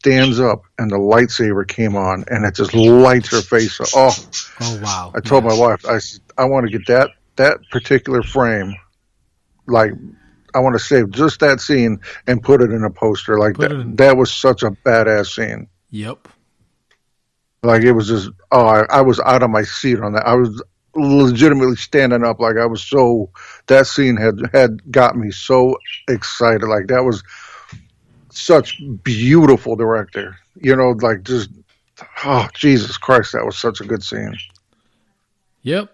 stands up and the lightsaber came on, and it just lights her face up. Oh wow! I told my wife, I said, I want to get that particular frame, like I want to save just that scene and put it in a poster. Like that was such a badass scene. Yep. Like it was just I was out of my seat on that. I was legitimately standing up. Like I was that scene had got me so excited. Like that was such beautiful director. Like just Jesus Christ, that was such a good scene. Yep.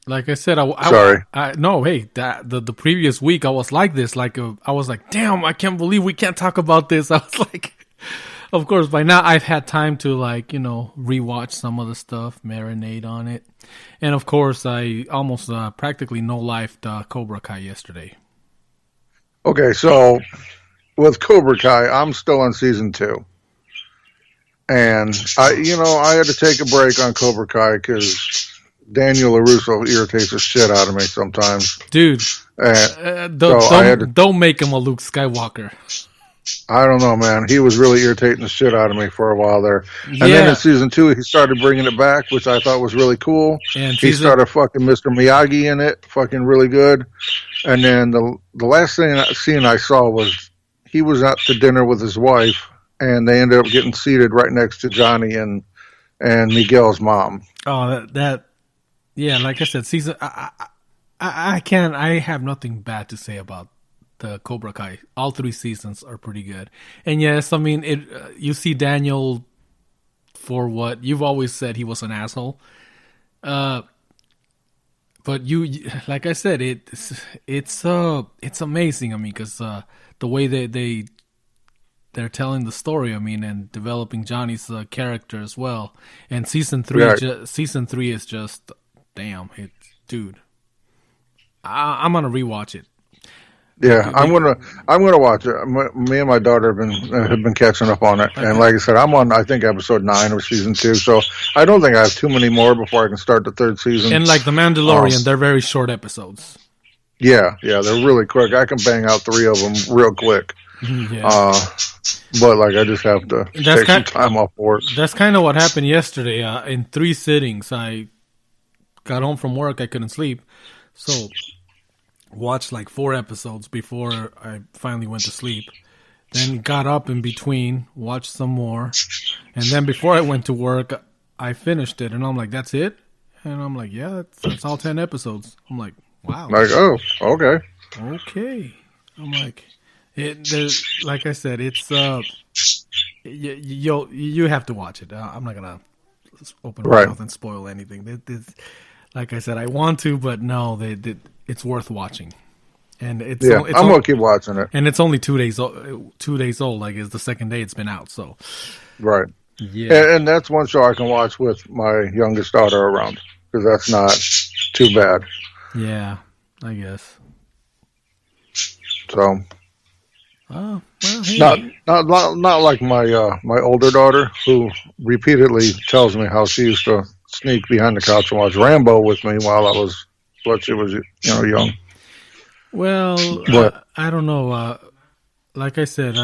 Like I said, sorry. The previous week I was like this. Like I was like, damn, I can't believe we can't talk about this. I was like, of course, by now I've had time to rewatch some of the stuff, marinate on it, and of course I almost practically no-lifed Cobra Kai yesterday. Okay, so with Cobra Kai, I'm still on season 2. And I had to take a break on Cobra Kai because Daniel LaRusso irritates the shit out of me sometimes. Dude, don't make him a Luke Skywalker. I don't know, man. He was really irritating the shit out of me for a while there. And then in season 2, he started bringing it back, which I thought was really cool. And he started fucking Mr. Miyagi in it, fucking really good. And then the last scene I saw was he was out to dinner with his wife, and they ended up getting seated right next to Johnny and Miguel's mom. Oh, yeah, like I said, season. I have nothing bad to say about the Cobra Kai. All 3 seasons are pretty good. And yes, I mean, you see Daniel for what you've always said, he was an asshole. But like I said, it's amazing. I mean, because the way they're telling the story, I mean, and developing Johnny's character as well. And season 3, season 3 is just damn. Dude, I'm gonna rewatch it. Yeah, I'm gonna watch it. Me and my daughter have been catching up on it, and like I said, I'm on I think episode 9 of season 2. So I don't think I have too many more before I can start the 3rd season. And like the Mandalorian, they're very short episodes. Yeah, they're really quick. I can bang out 3 of them real quick. Yeah. But like I just have to take some time off work. That's kind of what happened yesterday. In 3 sittings, I got home from work. I couldn't sleep, so watched like 4 episodes before I finally went to sleep. Then got up in between, watched some more, and then before I went to work, I finished it. And I'm like, "That's it?" And I'm like, "Yeah, that's all 10 episodes." I'm like, "Wow." Like, oh, okay. Okay. I'm like, like I said, it's you have to watch it. I'm not gonna open my mouth and spoil anything. Like I said, I want to, but no, it's worth watching. And I'm gonna keep watching it. And it's only 2 days old. Like it's the second day it's been out. So right, yeah. And that's one show I can watch with my youngest daughter around because that's not too bad. Yeah, I guess. So. Oh well, hey. Not like my older daughter who repeatedly tells me how she used to sneak behind the couch and watch Rambo with me while she was young. Well, I don't know. Like I said,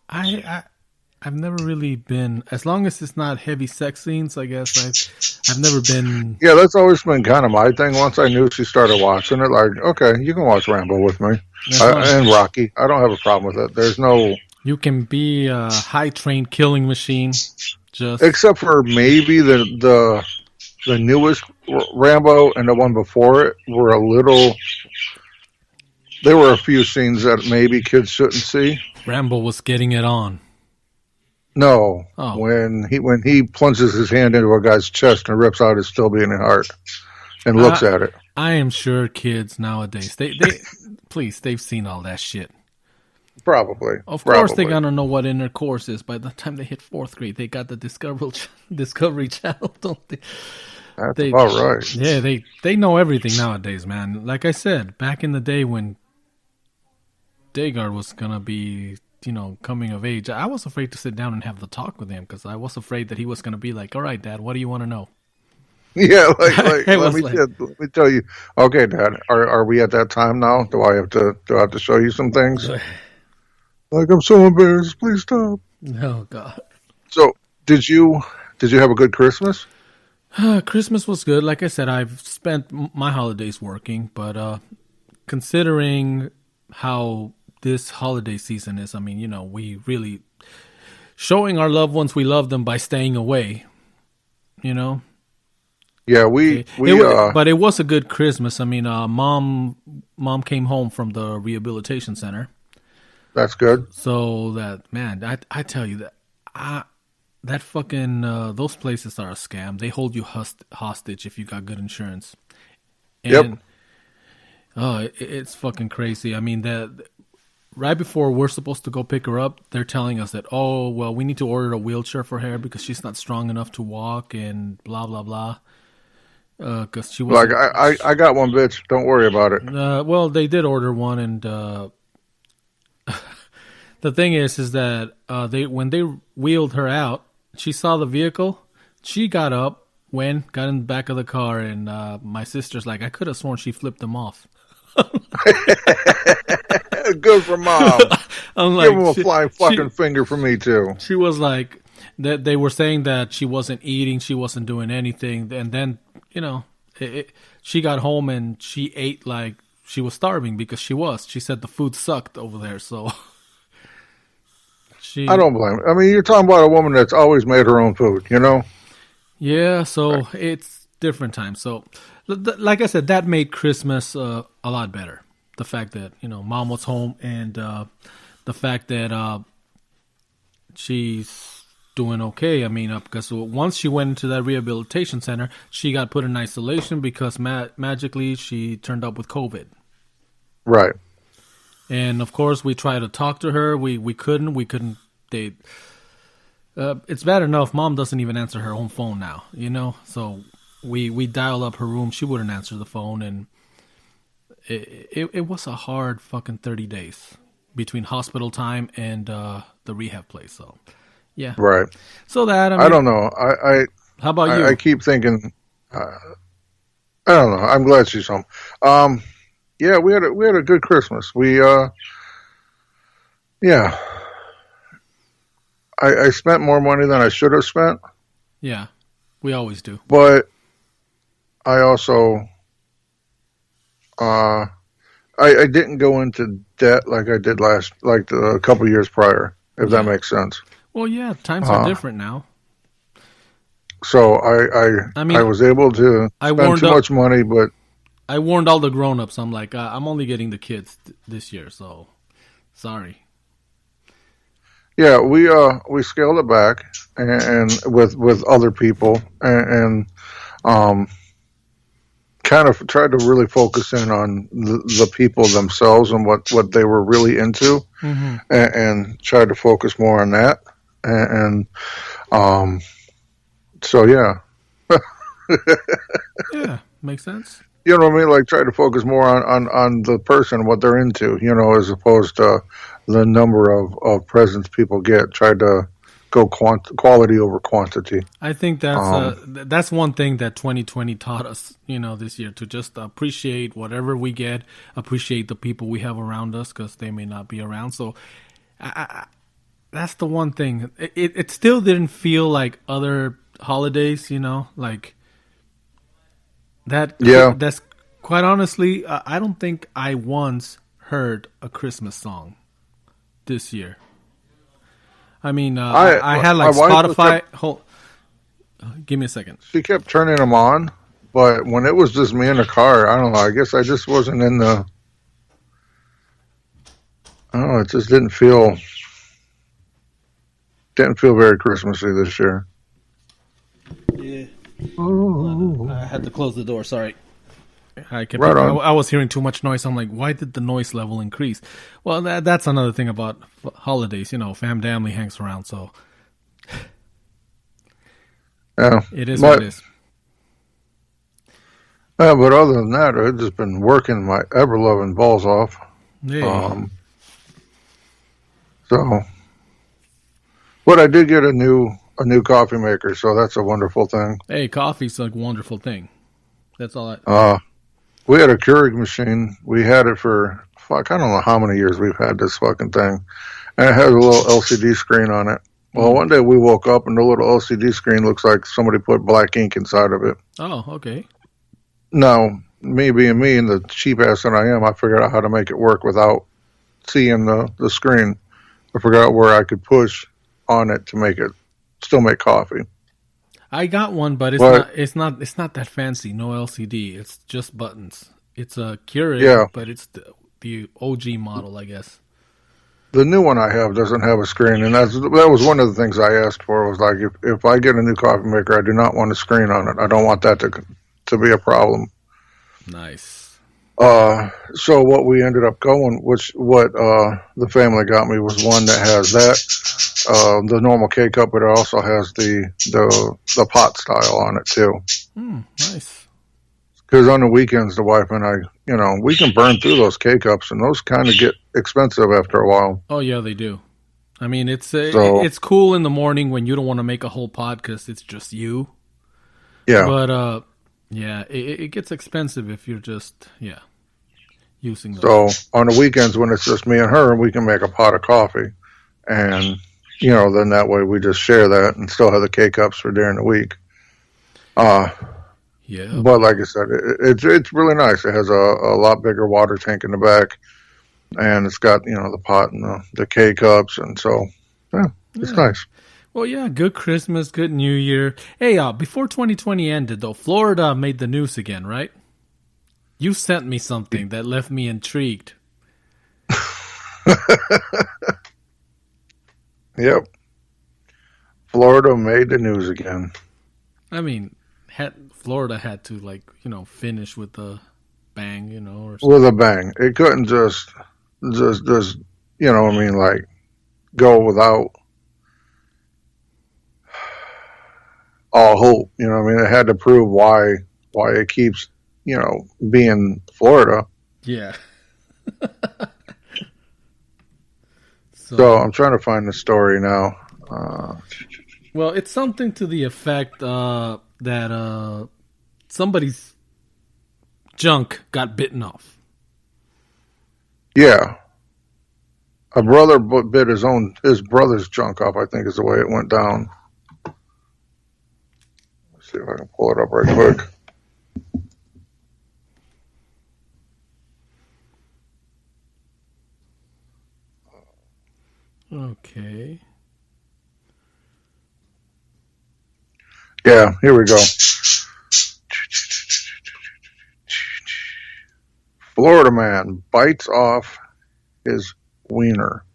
I've never really been, as long as it's not heavy sex scenes. I guess I've never been. Yeah, that's always been kind of my thing. Once I knew she started watching it, like, okay, you can watch Rambo with me and Rocky. I don't have a problem with it. There's no. You can be a high trained killing machine. Except for maybe the newest Rambo and the one before it were a little. There were a few scenes that maybe kids shouldn't see. Rambo was getting it on. No, when he plunges his hand into a guy's chest and rips out his still beating heart and looks at it. I am sure kids nowadays they've seen all that shit. Probably. Of course, they're gonna know what intercourse is. By the time they hit 4th grade, they got the Discovery Channel, don't they? That's about right. Yeah, they know everything nowadays, man. Like I said, back in the day when Dagar was gonna be, coming of age, I was afraid to sit down and have the talk with him because I was afraid that he was gonna be like, "All right, Dad, what do you want to know?" Yeah, let me tell you. Okay, Dad, are we at that time now? Do I have to show you some things? Like, I'm so embarrassed. Please stop. Oh God. So, did you have a good Christmas? Christmas was good. Like I said, I've spent my holidays working, but considering how this holiday season is, I mean, you know, we really showing our loved ones we love them by staying away. You know. Yeah, but it was a good Christmas. I mean, mom came home from the rehabilitation center. That's good. So that, man, I tell you that fucking those places are a scam. They hold you hostage if you got good insurance. And, yep. It's fucking crazy. I mean, that right before we're supposed to go pick her up, they're telling us that, oh, well, we need to order a wheelchair for her because she's not strong enough to walk and blah blah blah. Because she was like, I got one, bitch. Don't worry about it. Well, they did order one, and the thing is that when they wheeled her out, she saw the vehicle. She got up, got in the back of the car, and my sister's like, I could have sworn she flipped them off. Good for Mom. I'm like, give him a flying fucking finger for me too. She was like, that they were saying that she wasn't eating, she wasn't doing anything, and then, you know, she got home and she ate like she was starving because she was. She said the food sucked over there, so I don't blame her. I mean, you're talking about a woman that's always made her own food, you know? Yeah, so it's different times. So, like I said, that made Christmas a lot better. The fact that, you know, Mom was home, and the fact that she's doing okay. I mean, because once she went into that rehabilitation center, she got put in isolation because magically she turned up with COVID. Right. And of course, we tried to talk to her. We couldn't. It's bad enough Mom doesn't even answer her own phone now, you know. So we dial up her room. She wouldn't answer the phone, and it was a hard fucking 30 days between hospital time and the rehab place. So. Yeah. Right. So that, I don't know. How about you? I keep thinking. I don't know. I'm glad she's home. Yeah, we had a good Christmas. We yeah. I spent more money than I should have spent. Yeah, we always do. But I also I didn't go into debt like I did a couple years prior. If that makes sense. Well, yeah, times are different now. So I was able to spend too much money, but I warned all the grown-ups. I'm like, I'm only getting the kids this year, so sorry. Yeah, we scaled it back and with other people and kind of tried to really focus in on the people themselves and what they were really into, mm-hmm. and tried to focus more on that. And so yeah. Yeah, makes sense. You know what I mean? Like, try to focus more on the person, what they're into, you know, as opposed to the number of presents people get. Try to go quality over quantity. I think that's one thing that 2020 taught us, you know, this year, to just appreciate whatever we get, appreciate the people we have around us because they may not be around. So that's the one thing. It still didn't feel like other holidays, you know, like that. Yeah. That's quite honestly, I don't think I once heard a Christmas song this year. I mean, I had like Spotify. Give me a second. She kept turning them on, but when it was just me in the car, I don't know. I guess I just wasn't in the. I don't know. It just didn't feel very Christmassy this year. Yeah. Oh. I had to close the door. Sorry. I was hearing too much noise. I'm like, why did the noise level increase? Well, that's another thing about holidays. You know, family hangs around, so yeah, it is what it is. Yeah, but other than that, I've just been working my ever-loving balls off. Yeah. So, but I did get a new coffee maker, so that's a wonderful thing. Hey, coffee's a wonderful thing. That's all. We had a Keurig machine. We had it for I don't know how many years we've had this fucking thing, and it has a little LCD screen on it. Well, one day we woke up and the little LCD screen looks like somebody put black ink inside of it. Oh, okay. Now, me being me and the cheap ass that I am, I figured out how to make it work without seeing the screen. I figured out where I could push on it to make it still make coffee. I got one, but it's not that fancy. No LCD. It's just buttons. It's a Keurig, but it's the OG model, I guess. The new one I have doesn't have a screen, and that was one of the things I asked for. Was like, if I get a new coffee maker, I do not want a screen on it. I don't want that to be a problem. Nice. So what we ended up going, what the family got me was one that has that, the normal K-cup, but it also has the pot style on it too. Nice. Because on the weekends, the wife and I, we can burn through those K-cups, and those kind of get expensive after a while. Oh, yeah, they do. I mean, it's cool in the morning when you don't want to make a whole pot because it's just you. Yeah. But, it gets expensive if you're just, using those. So on the weekends when it's just me and her, we can make a pot of coffee. And, then that way we just share that and still have the K-cups for during the week. Yeah. But like I said, it's really nice. It has a lot bigger water tank in the back, and it's got the pot and the K-cups, and so it's nice. Well, yeah, good Christmas, good New Year. Hey, before 2020 ended, though, Florida made the news again, right? You sent me something that left me intrigued. Yep. Florida made the news again. I mean, Florida had to, finish with a bang, or something. With a bang. It couldn't just go without all hope. It had to prove why it keeps, being Florida. Yeah. So I'm trying to find the story now. Well, it's something to the effect that somebody's junk got bitten off. Yeah. A brother bit his brother's junk off, I think is the way it went down. Let's see if I can pull it up right quick. Okay. Yeah, here we go. Florida man bites off his wiener.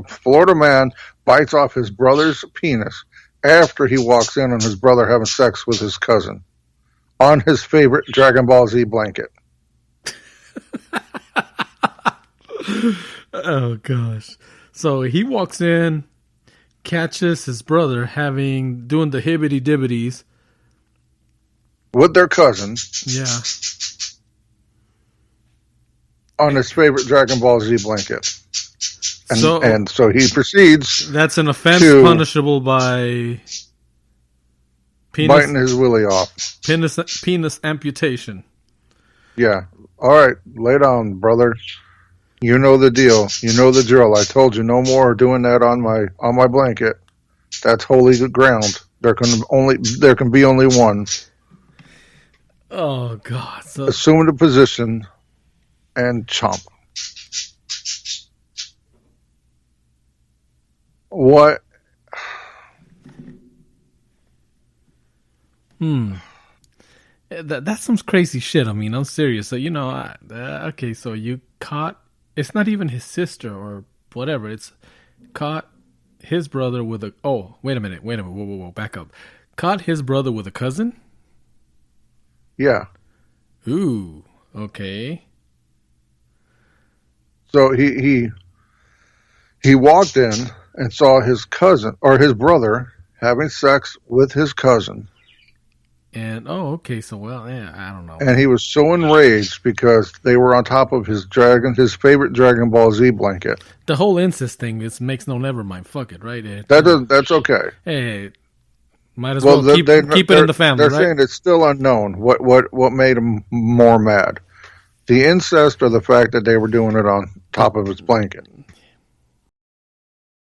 Florida man bites off his brother's penis after he walks in on his brother having sex with his cousin on his favorite Dragon Ball Z blanket. Oh, gosh. So he walks in, catches his brother doing the hibbity dibbities with their cousin. Yeah. On his favorite Dragon Ball Z blanket. And so he proceeds. That's an offense punishable by biting his willy off. Penis amputation. Yeah. All right. Lay down, brother. You know the deal. You know the drill. I told you no more doing that on my blanket. That's holy ground. There can be only one. Oh God! Assume the position and chomp. What? That's some crazy shit. I mean, I'm serious. So okay. So you caught. It's not even his sister or whatever. It's caught his brother with a... Oh, wait a minute. Whoa, back up. Caught his brother with a cousin? Yeah. Ooh, okay. So he walked in and saw his cousin, or his brother, having sex with his cousin. And, okay, so, I don't know. And he was so enraged because they were on top of his favorite Dragon Ball Z blanket. The whole incest thing, makes no never mind. Fuck it, right? That's okay. Hey, might as well keep it in the family, They're saying it's still unknown what made him more mad. The incest or the fact that they were doing it on top of his blanket?